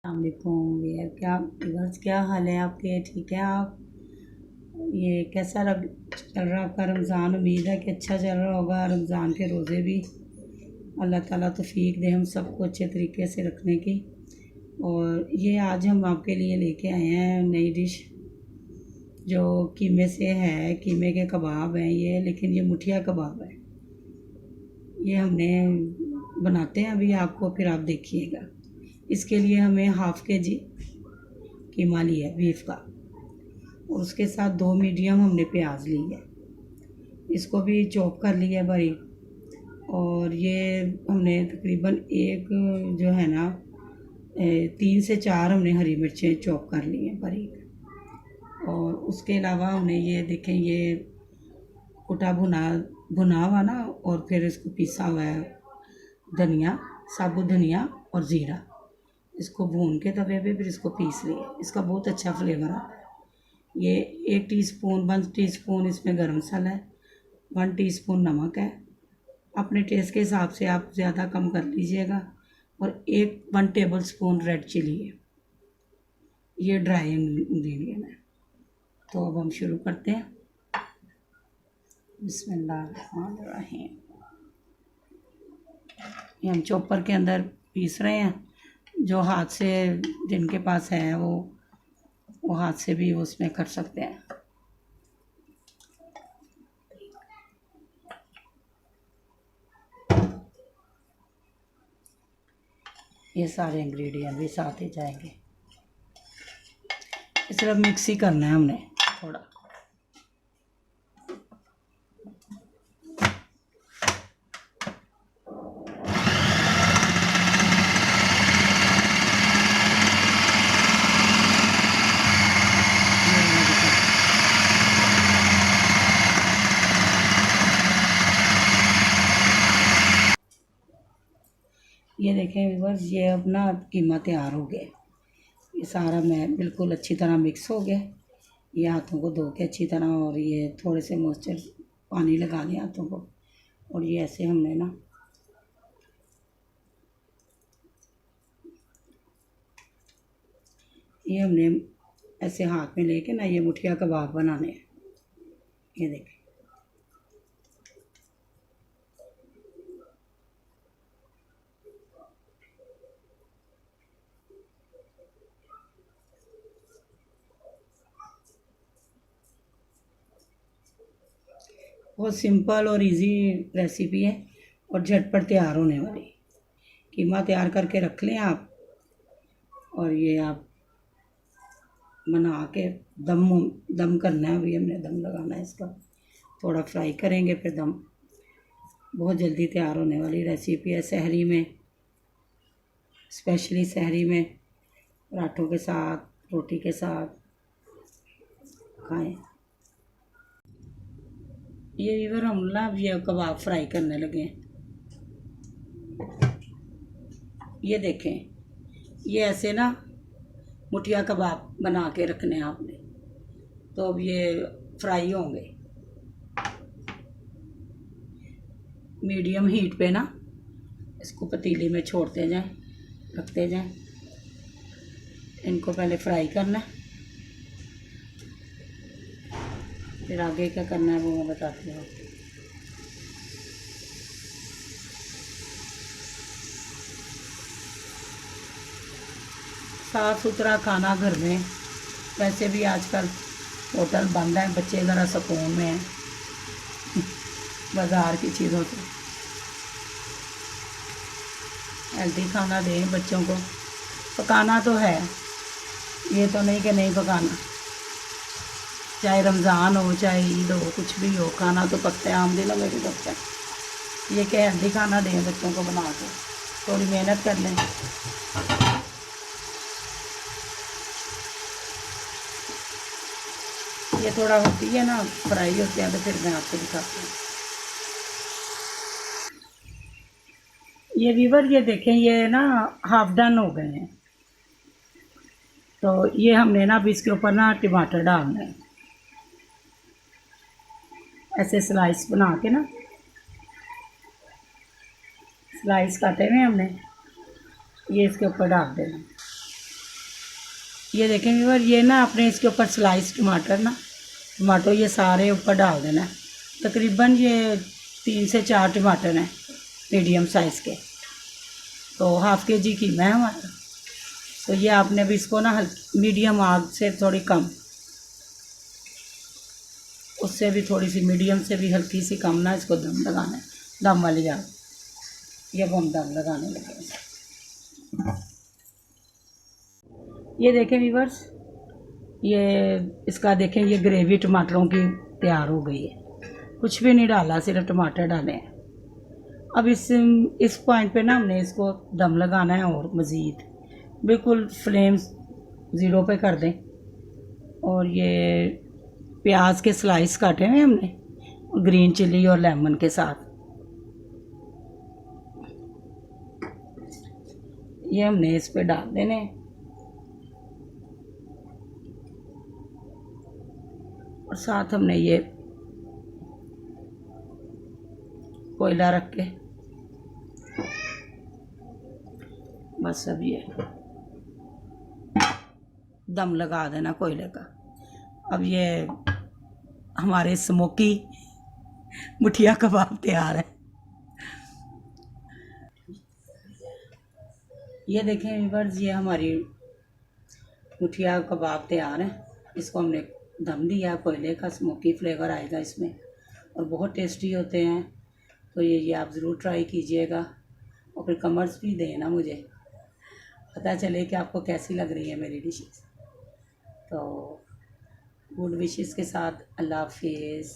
अस्सलामुअलैकुम यार, क्या बस क्या हाल है आपके? ठीक है आप? ये कैसा चल रहा आपका रमज़ान? उम्मीद है कि अच्छा चल रहा होगा। रमज़ान के रोज़े भी अल्लाह ताला तौफीक दे हम सबको अच्छे तरीके से रखने की। और ये आज हम आपके लिए लेके आए हैं नई डिश जो कीमे से है। कीमे के कबाब हैं ये, लेकिन ये मुठिया कबाब है। ये हमने बनाते हैं अभी, आपको फिर आप देखिएगा। इसके लिए हमें हाफ़ के जी कीमा लिया है बीफ का, और उसके साथ 2 मीडियम हमने प्याज ली है, इसको भी चॉप कर लिया बारीक। और ये हमने तकरीबन एक जो है ना 3 से 4 हमने हरी मिर्चें चॉप कर ली हैं बारीक। और उसके अलावा हमने ये देखें, ये कुटा भुना भुना हुआ ना, और फिर इसको पीसा हुआ है धनिया, साबुत धनिया और ज़ीरा। इसको भून के तवे पे फिर इसको पीस लिया। इसका बहुत अच्छा फ्लेवर आता है। ये 1 टीस्पून 1 टीस्पून इसमें गरम मसाला है, 1 टीस्पून नमक है। अपने टेस्ट के हिसाब से आप ज़्यादा कम कर लीजिएगा। और 1 टेबल स्पून रेड चिली है। ये ड्राई इंग्रेडिएंट है। तो अब हम शुरू करते हैं। बिस्मिल्लाहिर्रहमानिर्रहीम। ये हम चॉपर के अंदर पीस रहे हैं। जो हाथ से, जिनके पास है वो हाथ से भी उसमें कर सकते हैं। ये सारे इंग्रेडिएंट भी साथ ही जाएंगे। सिर्फ मिक्स ही करना है हमने थोड़ा। ये देखें व्यूअर्स, ये अब ना कीमा तैयार हो गया। ये सारा मैं बिल्कुल अच्छी तरह मिक्स हो गया। ये हाथों को धो के अच्छी तरह, और ये थोड़े से मॉइस्चर पानी लगा लिया हाथों को। और ये ऐसे हमने ना ये हमने ऐसे हाथ में लेके ना ये मुठिया कबाब बनाने हैं। ये देखें, बहुत सिंपल और इजी रेसिपी है और झटपट तैयार होने वाली। कीमा तैयार करके रख लें आप, और ये आप बना के दम दम करना है। अभी हमने दम लगाना है इसका, थोड़ा फ्राई करेंगे फिर दम। बहुत जल्दी तैयार होने वाली रेसिपी है। सहरी में, स्पेशली सहरी में पराठों के साथ, रोटी के साथ खाएं। ये इधर हम ना ये कबाब फ्राई करने लगे हैं। ये देखें, ये ऐसे ना मुठिया कबाब बना के रखने हैं आपने। तो अब ये फ्राई होंगे मीडियम हीट पे ना। इसको पतीली में छोड़ते जाएं, रखते जाएं। इनको पहले फ्राई करना है, फिर आगे क्या करना है वो मैं बताती हूँ। साफ़ सुथरा खाना घर में, वैसे भी आजकल होटल बंद है, बच्चे ज़रा सुकून में हैं बाज़ार की चीज़ों से। हेल्दी खाना दें बच्चों को। पकाना तो है, ये तो नहीं कि नहीं पकाना। चाहे रमज़ान हो चाहे ईद हो, कुछ भी हो, खाना तो पकता है। आम दिनों में भी पकता है। ये क्या हेल्दी खाना दें बच्चों को बना के, थोड़ी मेहनत कर लें। ये थोड़ा होती है ना, फ्राई होते हैं, तो फिर मैं आपको दिखाती हूँ। ये वीवर, ये देखें, ये ना हाफ डन हो गए हैं। तो ये हमने ना अभी इसके ऊपर ना टमाटर डालना है, ऐसे स्लाइस बना के ना, स्लाइस काटे हुए हमने, ये इसके ऊपर डाल देना। ये देखें व्यूअर, ये ना आपने इसके ऊपर स्लाइस टमाटो ये सारे ऊपर डाल देना है। तकरीबन ये 3 से 4 टमाटर हैं मीडियम साइज़ के, तो हाफ़ kg कीमा है हमारा। तो ये आपने भी इसको ना मीडियम आग से थोड़ी कम, उससे भी थोड़ी सी मीडियम से भी हल्की सी कम ना इसको दम लगाना है, दम वाली आग। ये अब हम दम लगाने लगे। ये देखें व्यूअर्स, ये इसका देखें, ये ग्रेवी टमाटरों की तैयार हो गई है। कुछ भी नहीं डाला, सिर्फ टमाटर डाले हैं। अब इस पॉइंट पे ना हमने इसको दम लगाना है और मज़ीद बिल्कुल फ्लेम 0 पे कर दें। और ये प्याज के स्लाइस काटे हुए हमने ग्रीन चिली और लेमन के साथ, ये हमने इस पे डाल देने हैं। और साथ हमने ये कोयला रख के बस अब ये दम लगा देना कोयले का। अब ये हमारे स्मोकी मुठिया कबाब तैयार है। ये देखें व्यूअर्स, ये हमारी मुठिया कबाब तैयार है। इसको हमने दम दिया, कोयले का स्मोकी फ्लेवर आएगा इसमें और बहुत टेस्टी होते हैं। तो ये आप ज़रूर ट्राई कीजिएगा और फिर कमेंट्स भी देना, मुझे पता चले कि आपको कैसी लग रही है मेरी डिशेस। तो गुड विशेस के साथ अल्लाह हाफिज़।